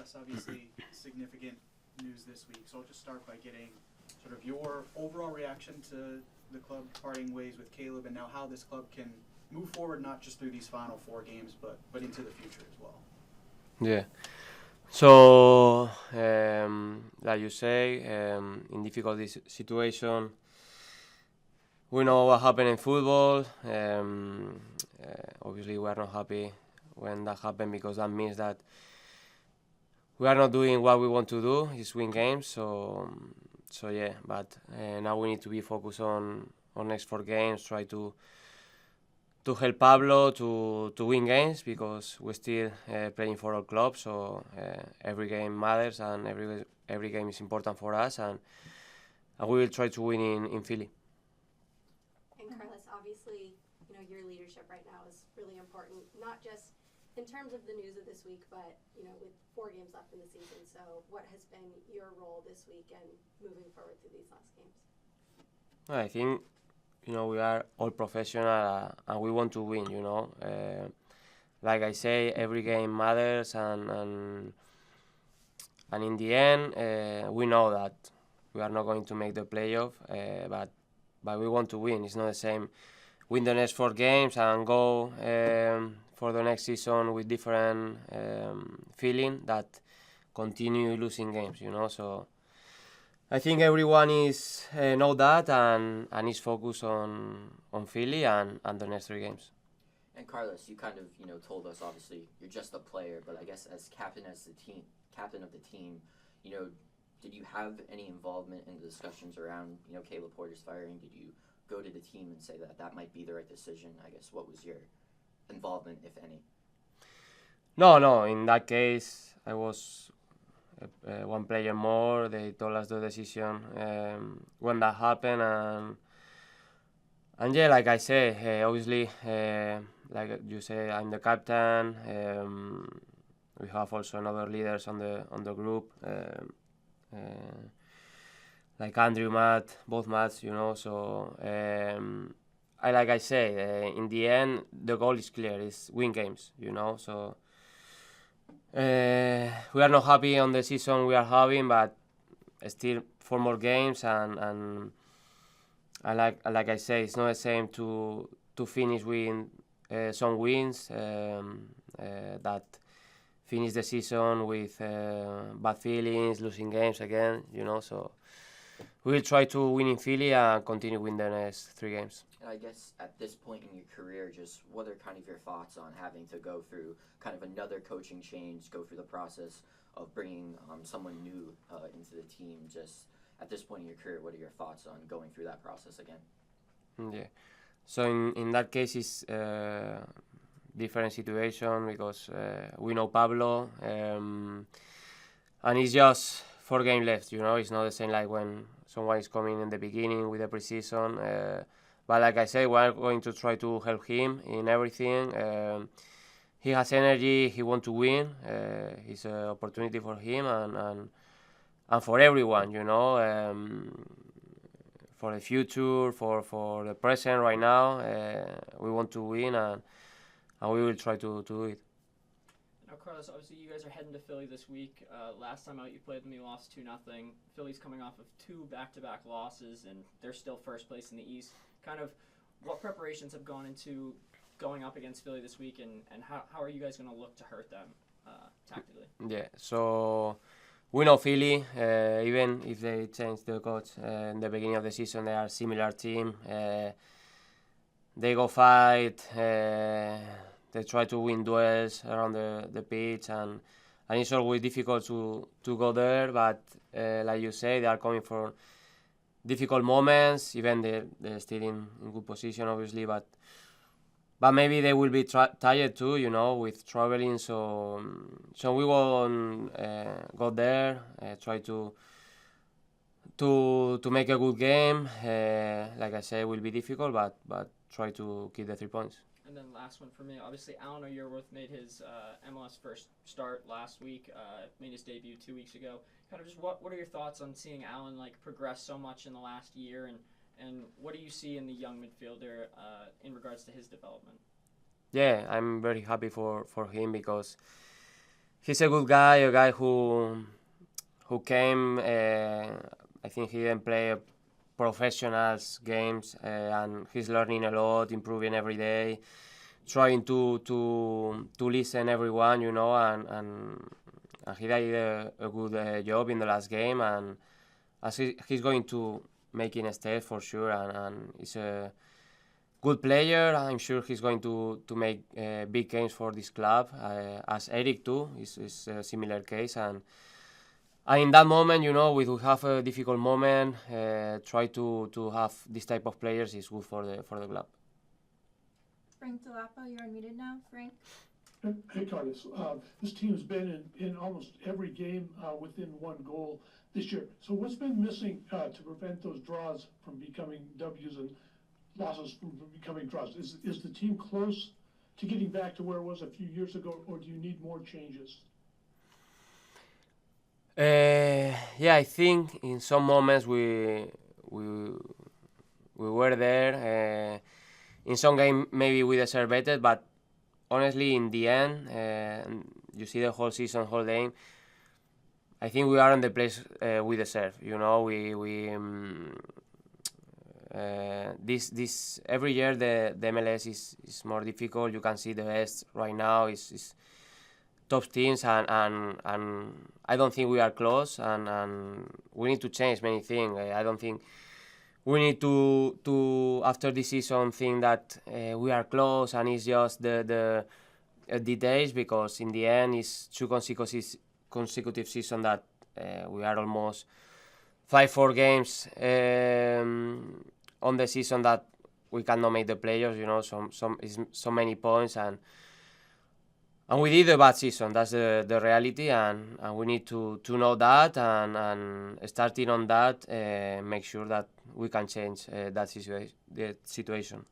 Carlos, obviously significant news this week. So I'll just start by getting sort of your overall reaction to the club parting ways with Caleb, and now how this club can move forward, not just through these final 4 games, but into the future as well. Yeah. So, like you say, in difficult situation, we know what happened in football. Obviously, we are not happy when that happened, because that means that we are not doing what we want to do, is win games. So yeah. But now we need to be focused on next 4 games, try to help Pablo to win games, because we're still playing for our club. So every game matters, and every game is important for us, and we will try to win in Philly. And Carlos, obviously, your leadership right now is really important, not just in terms of the news of this week, but with 4 games left in the season. So what has been your role this week and moving forward through these last games? I think we are all professional, and we want to win. Like I say, every game matters, and in the end, we know that we are not going to make the playoff, but we want to win. It's not the same win the next 4 games and go for the next season with different feeling that continue losing games. So I think everyone is know that and is focused on Philly and the next 3 games. And Carlos, you kind of told us, obviously you're just a player, but I guess as captain of the team, did you have any involvement in the discussions around Caleb Porter's firing? Did you go to the team and say that might be the right decision? I guess, what was your involvement, if any? No. In that case, I was one player more. They told us the decision when that happened, and yeah, like I say, obviously, like you say, I'm the captain. We have also another leaders on the group, like Andrew, Matt, both Matts, So like I say, in the end, the goal is clear: is win games, So we are not happy on the season we are having, but still 4 more games, and like I say, it's not the same to finish with some wins that finish the season with bad feelings, losing games again, So we will try to win in Philly and continue win the next 3 games. And I guess at this point in your career, just what are kind of your thoughts on having to go through kind of another coaching change, go through the process of bringing someone new into the team? Just at this point in your career, what are your thoughts on going through that process again? Yeah. So in that case, it's different situation, because we know Pablo, and it's just 4 games left. It's not the same like when someone is coming in the beginning with the preseason. But like I say, we're going to try to help him in everything. He has energy. He wants to win. It's an opportunity for him and for everyone. For the future, for the present right now, we want to win, and we will try to do it. Now, Carlos, obviously you guys are heading to Philly this week. Last time out you played them, you lost 2-0. Philly's coming off of 2 back-to-back losses, and they're still first place in the East. Kind of what preparations have gone into going up against Philly this week, and how are you guys going to look to hurt them tactically? Yeah, so we know Philly, even if they changed the coach in the beginning of the season, they are a similar team. They go fight, they try to win duels around the pitch, and it's always difficult to go there, but like you say, they are coming from difficult moments. Even they're still in good position, obviously, but maybe they will be tired too, with traveling. So we will go there, try to make a good game. Like I say, it will be difficult, but try to keep the 3 points. And then last one for me, obviously Alan O'Yearworth made his MLS first start last week, made his debut 2 weeks ago. Kind of just what are your thoughts on seeing Alan progress so much in the last year, and what do you see in the young midfielder in regards to his development? Yeah, I'm very happy for him, because he's a good guy, a guy who came. I think he didn't play professionals games, and he's learning a lot, improving every day, trying to listen everyone, you know, and he did a good job in the last game, and as he's going to make in a step for sure, and he's a good player. I'm sure he's going to make big games for this club, as Eric too is a similar case, and in that moment, you know, we have a difficult moment, try to have this type of players is good for the club. Frank DeLappa, you're unmuted now. Frank? Hey, Carlos. This team's been in almost every game within one goal this year. So what's been missing to prevent those draws from becoming W's and losses from becoming draws? Is the team close to getting back to where it was a few years ago, or do you need more changes? Yeah, I think in some moments we were there. In some game maybe we deserved better, but honestly, in the end, you see the whole season, whole game. I think we are in the place we deserve. You know, this every year the MLS is more difficult. You can see the best right now is top teams, and I don't think we are close, and we need to change many things. I don't think we need to after this season think that we are close and it's just the details, because in the end it's two consecutive season that we are almost 5-4 games on the season that we cannot make the playoffs. You know, so many points, and we did a bad season. That's the reality, and we need to know that, and starting on that, make sure that we can change the situation.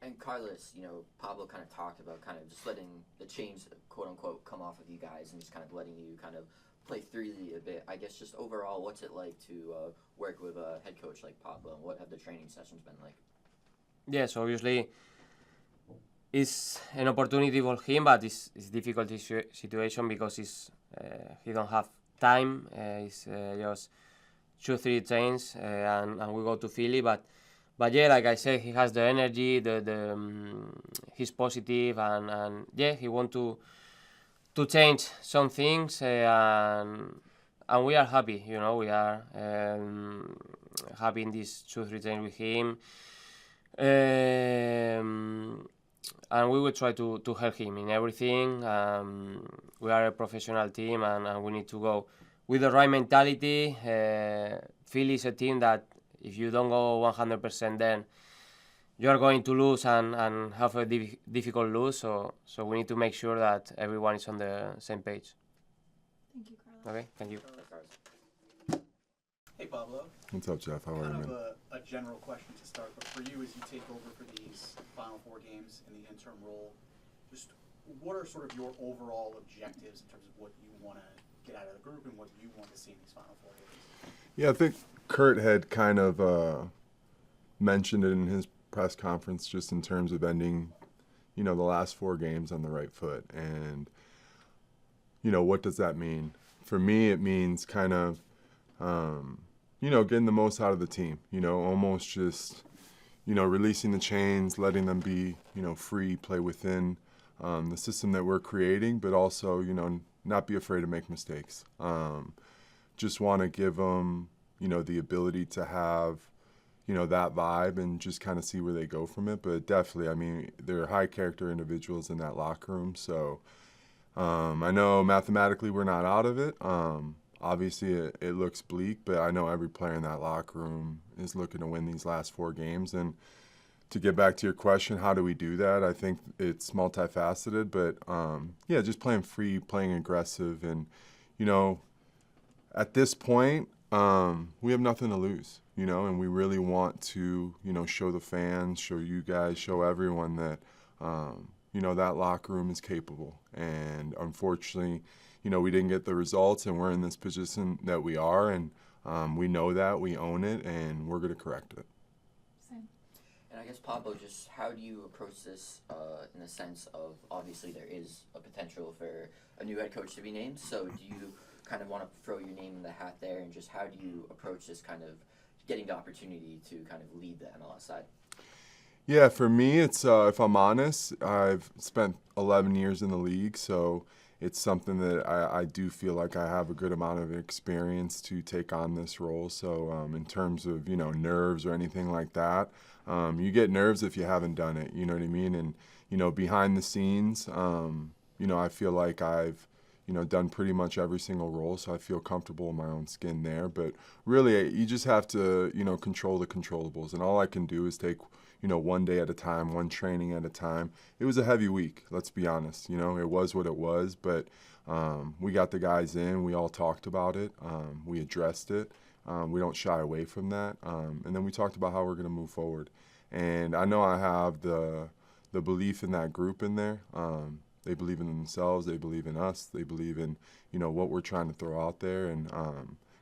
And Carlos, you know, Pablo kind of talked about kind of just letting the chains, quote unquote, come off of you guys and just kind of letting you kind of play freely a bit. I guess just overall, what's it like to work with a head coach like Pablo, and what have the training sessions been like? Yes, obviously it's an opportunity for him, but it's difficult situation because he don't have time. It's just 2-3 trains, and we go to Philly. But yeah, like I said, he has the energy, he's positive, and yeah, he want to change some things, and we are happy. You know, we are having these 2-3 trains with him. And we will try to help him in everything. We are a professional team, and we need to go with the right mentality. Philly is a team that if you don't go 100%, then you are going to lose and have a difficult lose. So we need to make sure that everyone is on the same page. Thank you, Carlos. Okay, thank you. Hey, Pablo. What's up, Jeff? How are you, Kind of man? a general question to start, but for you, as you take over for these Final Four games in the interim role, just what are sort of your overall objectives in terms of what you want to get out of the group and what you want to see in these Final Four games? Yeah, I think Kurt had kind of mentioned it in his press conference, just in terms of ending, you know, the last 4 games on the right foot. And, you know, what does that mean? For me, it means kind of, you know, getting the most out of the team, you know, almost just, you know, releasing the chains, letting them be, you know, free, play within the system that we're creating, but also, you know, not be afraid to make mistakes. Just want to give them, you know, the ability to have, you know, that vibe and just kind of see where they go from it. But definitely, I mean, they're high character individuals in that locker room. So I know mathematically we're not out of it. Obviously, it looks bleak, but I know every player in that locker room is looking to win these last 4 games. And to get back to your question, how do we do that? I think it's multifaceted, but yeah, just playing free, playing aggressive. And, you know, at this point, we have nothing to lose, you know, and we really want to, you know, show the fans, show you guys, show everyone that, you know, that locker room is capable. And unfortunately, you know, we didn't get the results, and we're in this position that we are, and we know that, we own it, and we're going to correct it. Same. And I guess, Pablo, just how do you approach this in the sense of, obviously there is a potential for a new head coach to be named, so do you kind of want to throw your name in the hat there, and just how do you approach this kind of getting the opportunity to kind of lead the MLS side? Yeah, for me, it's if I'm honest, I've spent 11 years in the league, so it's something that I do feel like I have a good amount of experience to take on this role. So in terms of, nerves or anything like that, you get nerves if you haven't done it, you know what I mean? And, behind the scenes, I feel like I've, done pretty much every single role, so I feel comfortable in my own skin there. But really, you just have to, control the controllables. And all I can do is take, one day at a time, one training at a time. It was a heavy week, let's be honest. It was what it was, but we got the guys in. We all talked about it. We addressed it. We don't shy away from that. And then we talked about how we're going to move forward. And I know I have the belief in that group in there. They believe in themselves. They believe in us. They believe in, what we're trying to throw out there. And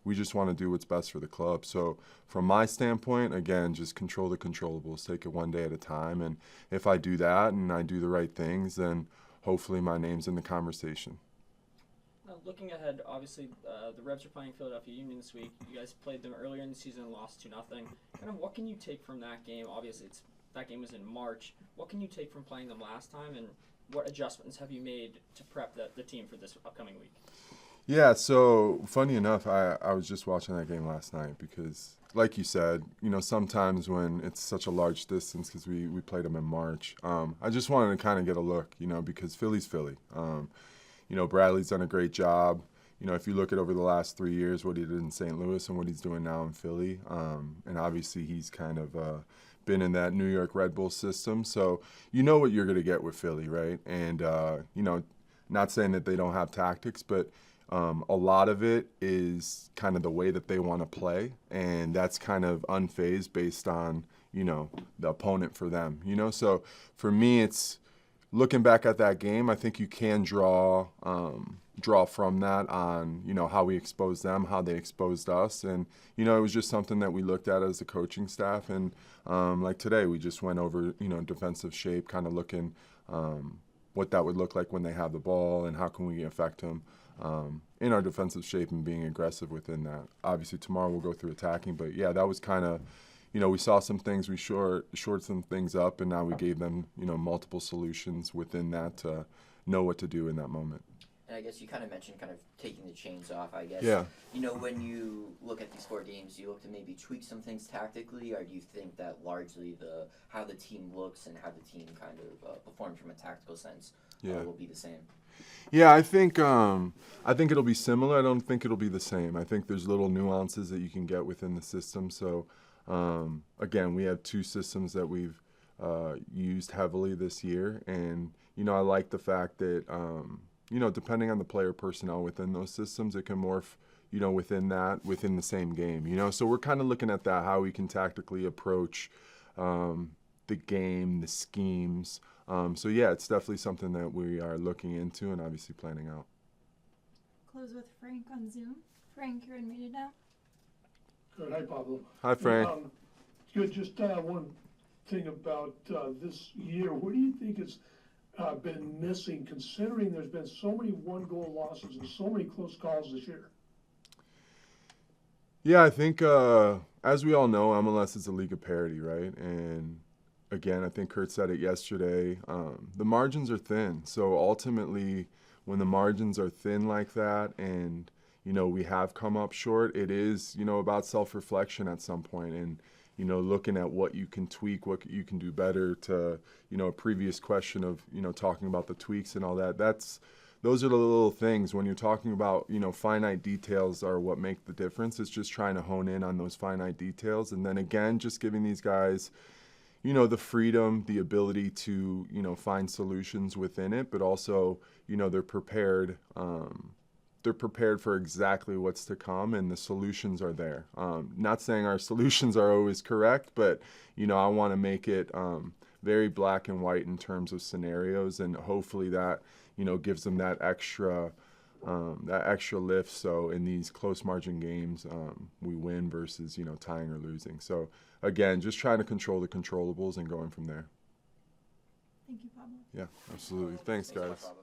we just want to do what's best for the club. So from my standpoint, again, just control the controllables, take it one day at a time. And if I do that and I do the right things, then hopefully my name's in the conversation. Now, looking ahead, obviously the Revs are playing Philadelphia Union this week. You guys played them earlier in the season and lost 2-0. Kind of what can you take from that game? Obviously, that game was in March. What can you take from playing them last time, and what adjustments have you made to prep the team for this upcoming week? Yeah, so funny enough, I was just watching that game last night because, like you said, sometimes when it's such a large distance, because we played them in March, I just wanted to kind of get a look, because Philly's Philly. Bradley's done a great job. If you look at over the last 3 years, what he did in St. Louis and what he's doing now in Philly, and obviously he's kind of been in that New York Red Bull system, so you know what you're going to get with Philly, right? And, not saying that they don't have tactics, but a lot of it is kind of the way that they want to play, and that's kind of unfazed based on, the opponent for them, So for me, it's looking back at that game, I think you can draw from that on, how we exposed them, how they exposed us. And, it was just something that we looked at as the coaching staff. And like today, we just went over, defensive shape, kind of looking what that would look like when they have the ball and how can we affect them in our defensive shape and being aggressive within that. Obviously, tomorrow we'll go through attacking. But, yeah, that was kind of, we saw some things, we shored some things up, and now we gave them, multiple solutions within that to know what to do in that moment. And I guess you kind of mentioned kind of taking the chains off, I guess. Yeah. When you look at these 4 games, do you look to maybe tweak some things tactically, or do you think that largely how the team looks and how the team kind of performs from a tactical sense will be the same? Yeah, I think it'll be similar. I don't think it'll be the same. I think there's little nuances that you can get within the system. So, again, we have 2 systems that we've used heavily this year. And, I like the fact that, depending on the player personnel within those systems, it can morph, within the same game, So we're kind of looking at that, how we can tactically approach the game, the schemes. So, yeah, it's definitely something that we are looking into and obviously planning out. Close with Frank on Zoom. Frank, you're unmuted now. Good. Hi, Pablo. Hi, Frank. Good. Just one thing about this year. What do you think has been missing, considering there's been so many one-goal losses and so many close calls this year? Yeah, I think, as we all know, MLS is a league of parity, right? And again, I think Kurt said it yesterday, the margins are thin. So ultimately, when the margins are thin like that and, we have come up short, it is, about self-reflection at some point and, looking at what you can tweak, what you can do better to, a previous question of, talking about the tweaks and all that. Those are the little things. When you're talking about, finite details are what make the difference. It's just trying to hone in on those finite details. And then again, just giving these guys, the freedom, the ability to, find solutions within it, but also, they're prepared. They're prepared for exactly what's to come, and the solutions are there. Not saying our solutions are always correct, but, I want to make it very black and white in terms of scenarios, and hopefully that, gives them that extra that extra lift. So in these close margin games, we win versus, you know, tying or losing. So again, just trying to control the controllables and going from there. Thank you, Pablo. Yeah, absolutely. Thanks, guys. Pablo.